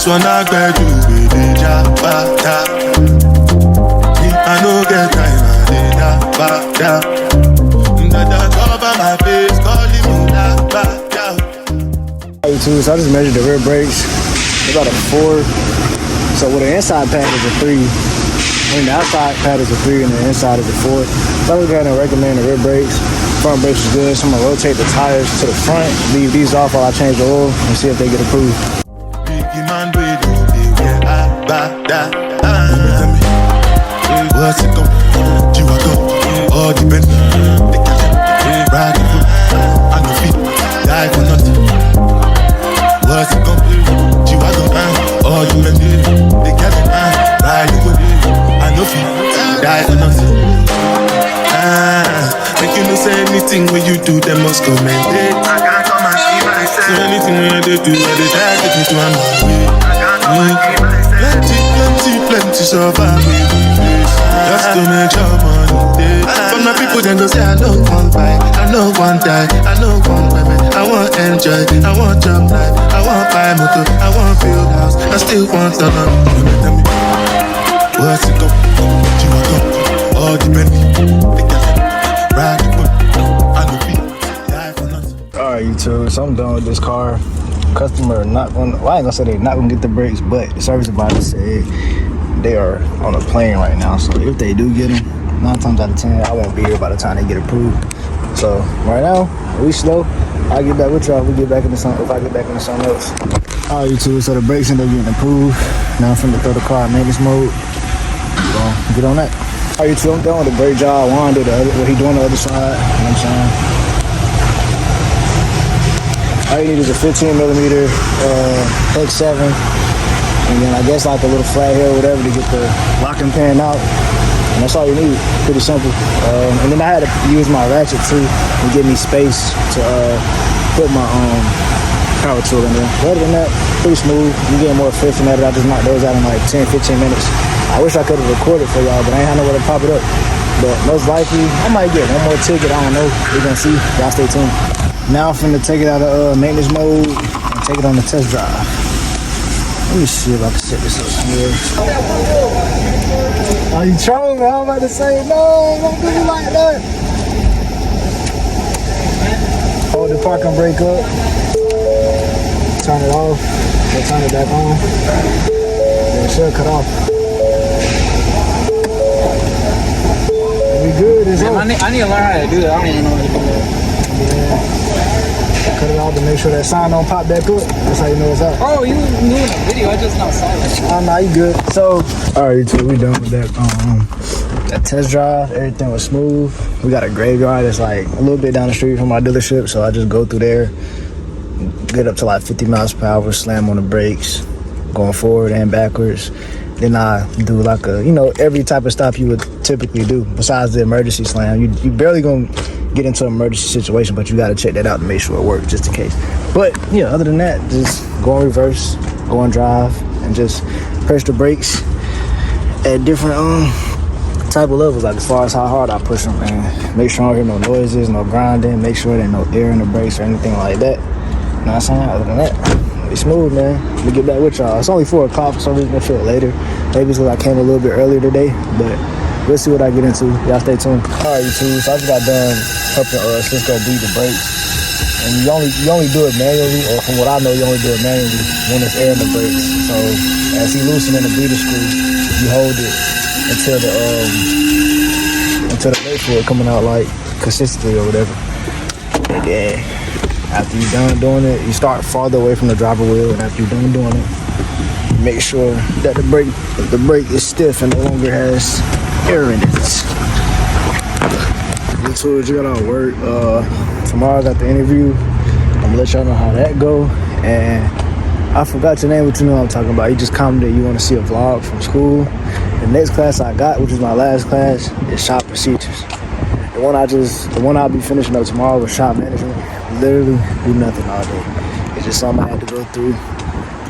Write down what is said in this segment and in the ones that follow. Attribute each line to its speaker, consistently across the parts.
Speaker 1: This one I got you with the jabata. I no get time, I did that. That cover my face, calling me that.
Speaker 2: So I just measured the rear brakes. It's about a 4. So with the inside pad is a 3. I mean the outside pad is a 3 and the inside is a 4. So I was gonna recommend the rear brakes. Front brakes is good, so I'm gonna rotate the tires to the front, leave these off while I change the oil and see if they get approved.
Speaker 1: What's it gon' do? I go all depend. They catch riding through on your feet, die for nothing. What's it gon' do? I go all depend. They catch riding with on your feet, die for nothing. Make you know say anything when you do, they must commend it. I can't come and see myself. So anything when they do, they try to take me to another way. I can't come and see myself. Plenty survive. Just to make your money. But my people then go say I know one buy, I know one die, I know one women. I want enjoy, I want job life, I want buy motor, I want build house, I still want to learn. Tell me, what's it go? Do I go? All the money, they can ride the boat, I know people die for nothing.
Speaker 2: Alright YouTube, so I'm done with this car. Customer not gonna, well I ain't gonna say they're not gonna get the brakes, but the service advisor said they are on a plane right now, so if they do get them, 9 times out of 10 I won't be here by the time they get approved. So right now we slow. I'll get back with y'all if we get back into something, if I get back into something else. Alright YouTube, so the brakes end up getting approved. Now I'm finna throw the car in maintenance mode. So get on that. Alright YouTube, I'm done with a great job. Juan did what he doing the other side, you know what I'm saying? All you need is a 15 millimeter X7, and then I guess like a little flat head or whatever to get the locking pin out. And that's all you need, pretty simple. And then I had to use my ratchet too and give me space to put my power tool in there. Other than that, pretty smooth. You getting more efficient at it. I just knocked those out in like 10, 15 minutes. I wish I could have recorded for y'all, but I ain't had nowhere to pop it up. But most likely, I might get one more ticket. I don't know. We're gonna see. Y'all stay tuned. Now I'm finna take it out of maintenance mode and take it on the test drive. Let me see if I can set this up here. Are you trolling me? I'm about to say, no, don't do me like that. Hold the parking brake up. Turn it off. Then turn it back on. Then it should cut off. We good, it's on.
Speaker 3: I need to learn how to do that. I don't even know how to do that.
Speaker 2: Yeah. Cut it off to make sure that sign don't pop back up. That's how you know it's out.
Speaker 3: Oh, you knew in the video. I just not saw it.
Speaker 2: Oh, no, you good. So, alright, so we done with that. That test drive, everything was smooth. We got a graveyard that's like a little bit down the street from our dealership, so I just go through there, get up to like 50 miles per hour, slam on the brakes, going forward and backwards. Then I do like a, every type of stop you would typically do, besides the emergency slam. You barely gonna get into an emergency situation, but you gotta check that out to make sure it works, just in case. But yeah, other than that, just go in reverse, go in drive, and just press the brakes at different type of levels, like as far as how hard I push them, and make sure I don't hear no noises, no grinding, make sure there's no air in the brakes or anything like that. You know what I'm saying? Other than that, it's smooth, man. Let me get back with y'all. It's only 4 o'clock, for some reason I feel it later. Maybe it's because I came a little bit earlier today, but we'll see what I get into. Y'all stay tuned. All right, YouTube, so I just got done helping Cisco bleed the brakes. And you only do it manually, or from what I know, you only do it manually when there's air in the brakes. So as he loosening the bleeder screw, you hold it until the brake fluid coming out like consistently or whatever. And then after you're done doing it, you start farther away from the driver wheel, and after you're done doing it, you make sure that the brake is stiff and no longer has air in it. The tools you got on work. Tomorrow I got the interview. I'm gonna let y'all know how that go. And I forgot your name, but you know what I'm talking about. You just commented you want to see a vlog from school. The next class I got, which is my last class, is shop procedures. The one I'll be finishing up tomorrow with shop management. Literally do nothing all day. It's just something I had to go through to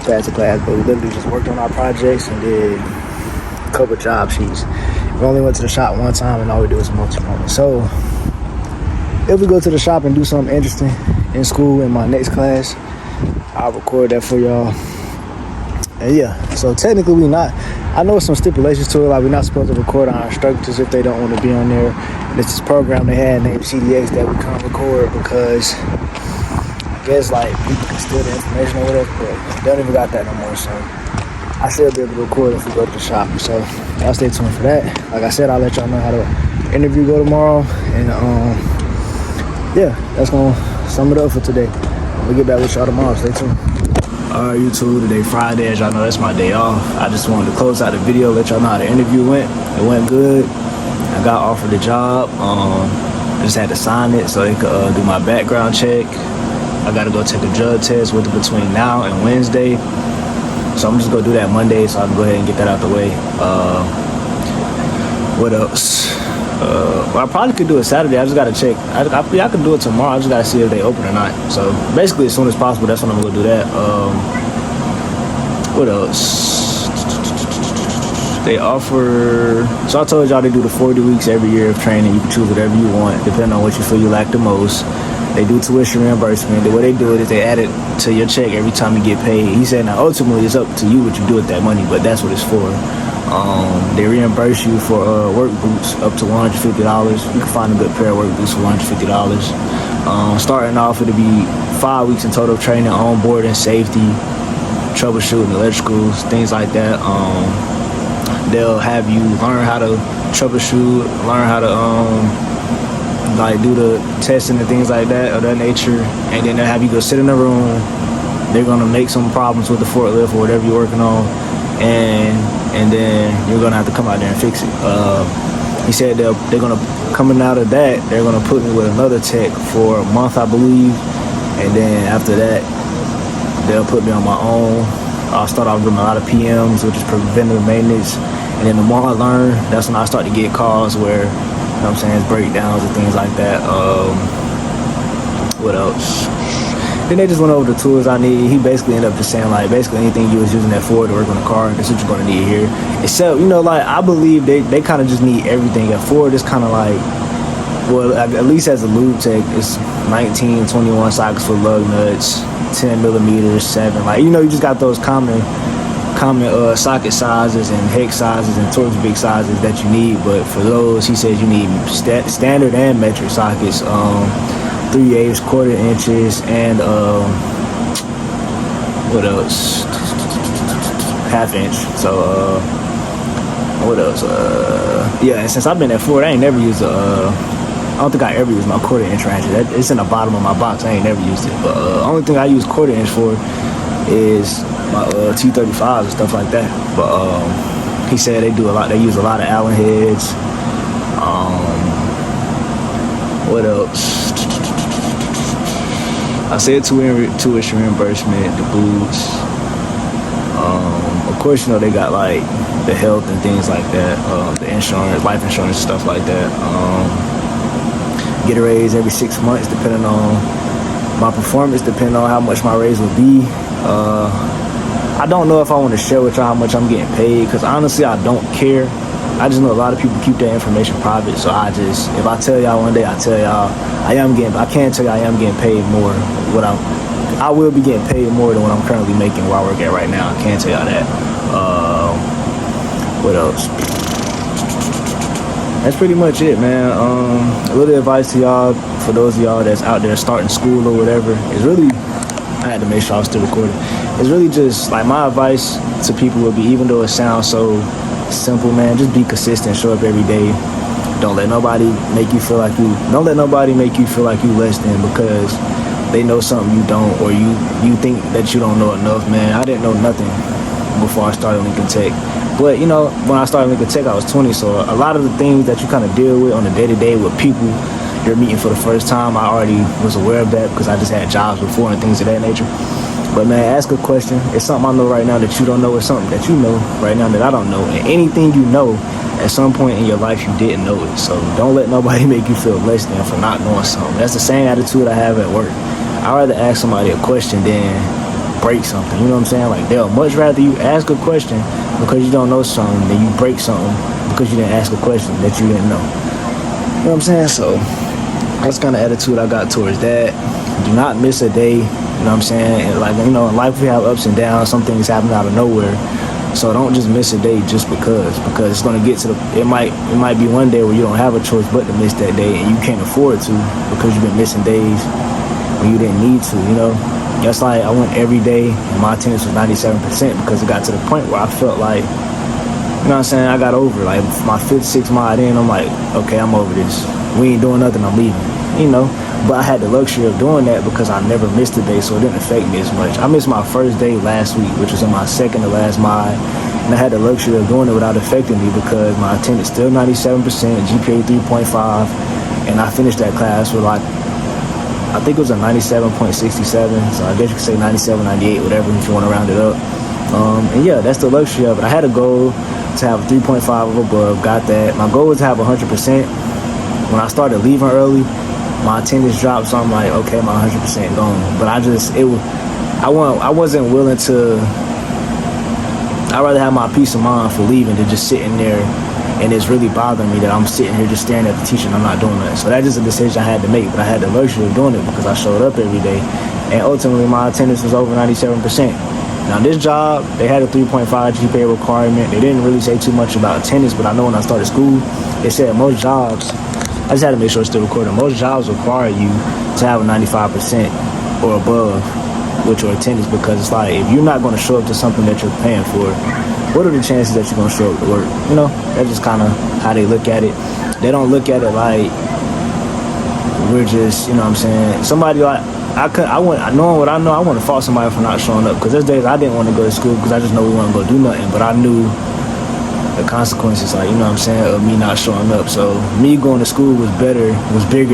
Speaker 2: pass the class, but we literally just worked on our projects and did a couple job sheets. We only went to the shop one time and all we do is multi-moment. So if we go to the shop and do something interesting in school in my next class, I'll record that for y'all. And yeah, so technically I know some stipulations to it, like we're not supposed to record our instructors if they don't want to be on there. And it's this program they had named CDX that we can't record because I guess like people can steal the information or whatever, but they don't even got that no more. So I should be able to record if we go to the shop. So y'all stay tuned for that. Like I said, I'll let y'all know how the interview go tomorrow. And yeah, that's gonna sum it up for today. We'll get back with y'all tomorrow. Stay tuned. Alright, YouTube, today Friday. As y'all know, that's my day off. I just wanted to close out the video, let y'all know how the interview went. It went good. I got offered the job. I just had to sign it so they could do my background check. I gotta go take a drug test with it between now and Wednesday. So I'm just gonna do that Monday so I can go ahead and get that out the way. What else? Well, I probably could do it Saturday. I just gotta check. I could do it tomorrow. I just gotta see if they open or not. So basically, as soon as possible, that's when I'm gonna do that. What else? They offer. So I told y'all they do the 40 weeks every year of training. You can choose whatever you want, depending on what you feel you like the most. They do tuition reimbursement. The way they do it is they add it to your check every time you get paid. He said now ultimately it's up to you what you do with that money, but that's what it's for. They reimburse you for work boots up to $150. You can find a good pair of work boots for $150. Starting off, it'll be 5 weeks in total training, onboarding, safety, troubleshooting, electricals, things like that. They'll have you learn how to troubleshoot, learn how to like do the testing and things like that of that nature, and then they'll have you go sit in a room. They're gonna make some problems with the forklift or whatever you're working on, and then you're gonna have to come out there and fix it. He said they're gonna, coming out of that, they're gonna put me with another tech for a month, I believe, and then after that they'll put me on my own. I'll start off doing a lot of PMs, which is preventative maintenance, and then the more I learn, that's when I start to get calls where, you know what I'm saying, it's breakdowns and things like that. What else? Then they just went over the tools I need. He basically ended up just saying, like, basically anything you was using that for to work on the car, that's what you're gonna need here. Except, you know, like, I believe they kind of just need everything. At Ford, it's kind of like, well, at least as a lube tech, it's 19, 21 sockets for lug nuts, 10 millimeters, 7. Like, you know, you just got those common socket sizes and hex sizes and Torx big sizes that you need. But for those, he says you need standard and metric sockets, 3/8, quarter inches, and what else? Half inch. So what else? Yeah, and since I've been at Ford, I ain't never used I don't think I ever used my quarter inch ratchet. It's in the bottom of my box. I ain't never used it. But only thing I use quarter inch for is my T35s and stuff like that. But he said they use a lot of Allen heads. What else? I said tuition reimbursement, the boots. Of course, you know, they got like the health and things like that, the insurance, life insurance, stuff like that. Get a raise every 6 months depending on my performance, depending on how much my raise will be. I don't know if I want to share with y'all how much I'm getting paid, because honestly I don't care. I just know a lot of people keep that information private, so if I tell y'all one day, I tell y'all I can tell y'all I am getting paid more. I will be getting paid more than what I'm currently making where I work at right now. I can tell y'all that. What else? That's pretty much it, man. A little advice to y'all, for those of y'all that's out there starting school or whatever, is really, I had to make sure I was still recording. It's really just like my advice to people would be, even though it sounds so simple, man, just be consistent, show up every day. Don't let nobody make you feel like you less than because they know something you don't, or you think that you don't know enough, man. I didn't know nothing before I started Lincoln Tech. But you know, when I started Lincoln Tech, I was 20, so a lot of the things that you kind of deal with on the day-to-day with people you're meeting for the first time, I already was aware of that because I just had jobs before and things of that nature. But man, ask a question. It's something I know right now that you don't know. It's something that you know right now that I don't know. And anything you know, at some point in your life, you didn't know it. So don't let nobody make you feel less than for not knowing something. That's the same attitude I have at work. I'd rather ask somebody a question than break something. You know what I'm saying? Like, they'll much rather you ask a question because you don't know something than you break something because you didn't ask a question that you didn't know. You know what I'm saying? So that's kind of attitude I got towards that. Do not miss a day. You know what I'm saying? And like, you know, in life we have ups and downs. Some things happen out of nowhere. So don't just miss a day just because it's gonna get to the. It might be one day where you don't have a choice but to miss that day, and you can't afford to because you've been missing days when you didn't need to. You know, that's like I went every day and my attendance was 97% because it got to the point where I felt like, you know what I'm saying, I got over. Like my 5th, 6th mile in, I'm like, okay, I'm over this. We ain't doing nothing. I'm leaving. You know, but I had the luxury of doing that because I never missed a day, so it didn't affect me as much. I missed my first day last week, which was on my 2nd to last mile, and I had the luxury of doing it without affecting me because my attendance still 97%, GPA 3.5, and I finished that class with like, I think it was a 97.67, so I guess you could say 97, 98, whatever, if you want to round it up. And yeah, that's the luxury of it. I had a goal to have a 3.5 or above, got that. My goal was to have 100%. When I started leaving early, my attendance dropped, so I'm like, okay, my 100% gone. But I wasn't willing to. I'd rather have my peace of mind for leaving than just sitting there, and it's really bothering me that I'm sitting here just staring at the teacher and I'm not doing that. So that's just a decision I had to make, but I had the luxury of doing it because I showed up every day, and ultimately my attendance was over 97%. Now this job, they had a 3.5 GPA requirement. They didn't really say too much about attendance, but I know when I started school, they said most jobs. I just had to make sure it's still recording. Most jobs require you to have a 95% or above with your attendance because it's like, if you're not going to show up to something that you're paying for, what are the chances that you're going to show up to work? You know, that's just kind of how they look at it. They don't look at it like we're just, you know what I'm saying? Somebody like, knowing what I know, I want to fault somebody for not showing up because there's days I didn't want to go to school because I just know we want to go do nothing, but I knew the consequences, like, you know what I'm saying, of me not showing up. So me going to school was bigger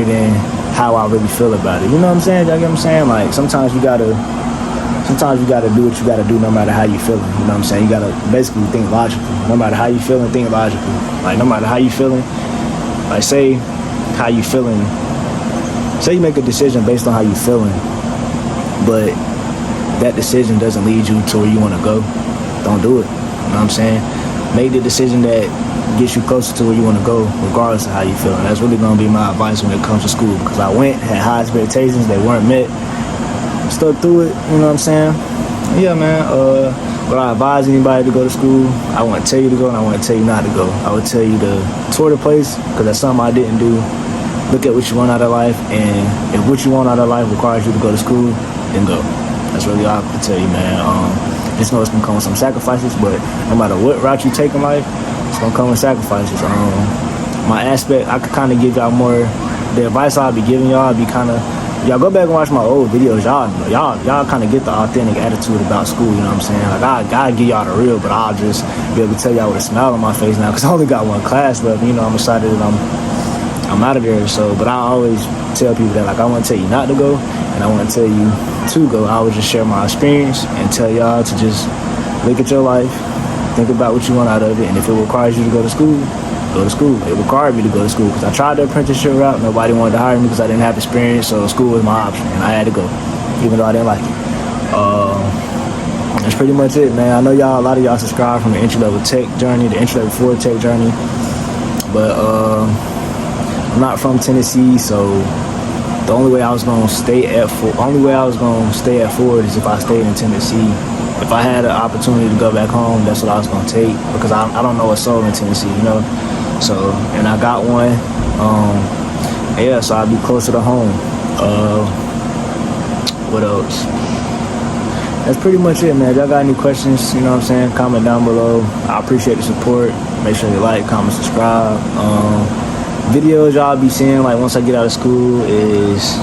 Speaker 2: than how I really feel about it. You know what I'm saying? You get what I'm saying? Like, sometimes you gotta do what you gotta do no matter how you feeling. You know what I'm saying? You gotta basically think logically. No matter how you feeling, think logically. Like, no matter how you feeling, like, say how you feeling. Say you make a decision based on how you feeling, but that decision doesn't lead you to where you want to go. Don't do it. You know what I'm saying? Make the decision that gets you closer to where you want to go, regardless of how you feel. And that's really going to be my advice when it comes to school, because I went, had high expectations, they weren't met, stuck through it, you know what I'm saying? Yeah, man, but I advise anybody to go to school. I want to tell you to go, and I want to tell you not to go. I would tell you to tour the place, because that's something I didn't do. Look at what you want out of life, and if what you want out of life requires you to go to school, then go. That's really all I can tell you, man. Just know it's gonna come with some sacrifices, but no matter what route you take in life, it's gonna come with sacrifices. My aspect, I could kind of give y'all more. The advice I'll be giving y'all be kind of, y'all go back and watch my old videos. Y'all kind of get the authentic attitude about school. You know what I'm saying? Like, I give y'all the real, but I'll just be able to tell y'all with a smile on my face now, because I only got one class left. You know, I'm excited that I'm out of there. So, but I always tell people that, like, I want to tell you not to go, and I want to tell you to go. I would just share my experience and tell y'all to just look at your life, think about what you want out of it, and if it requires you to go to school, go to school. It required me to go to school because I tried the apprenticeship route. Nobody wanted to hire me because I didn't have experience, so school was my option, and I had to go, even though I didn't like it. That's pretty much it, man. I know a lot of y'all subscribe from the entry-level tech journey, the entry-level Ford tech journey, but I'm not from Tennessee, so the only way I was gonna stay at Ford is if I stayed in Tennessee. If I had an opportunity to go back home, that's what I was gonna take, because I don't know a soul in Tennessee, you know. So, and I got one. Yeah, so I'd be closer to home. What else? That's pretty much it, man. If y'all got any questions, you know what I'm saying, comment down below. I appreciate the support. Make sure you like, comment, subscribe. Videos y'all be seeing, like, once I get out of school, is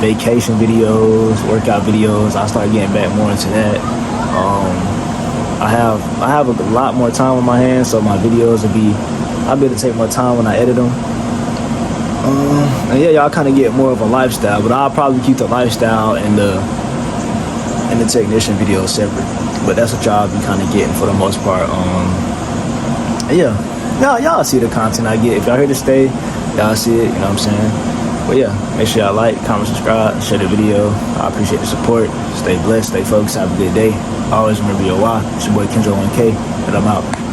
Speaker 2: vacation videos, workout videos. I'll start getting back more into that. I have a lot more time on my hands, so my videos I'll be able to take more time when I edit them. And yeah, y'all kind of get more of a lifestyle, but I'll probably keep the lifestyle and the technician videos separate. But that's what y'all be kind of getting for the most part. Yeah, y'all see the content I get. If y'all here to stay, y'all see it. You know what I'm saying? But yeah, make sure y'all like, comment, subscribe, share the video. I appreciate the support. Stay blessed, stay focused, have a good day. Always remember your why. It's your boy Kendra 1K, and I'm out.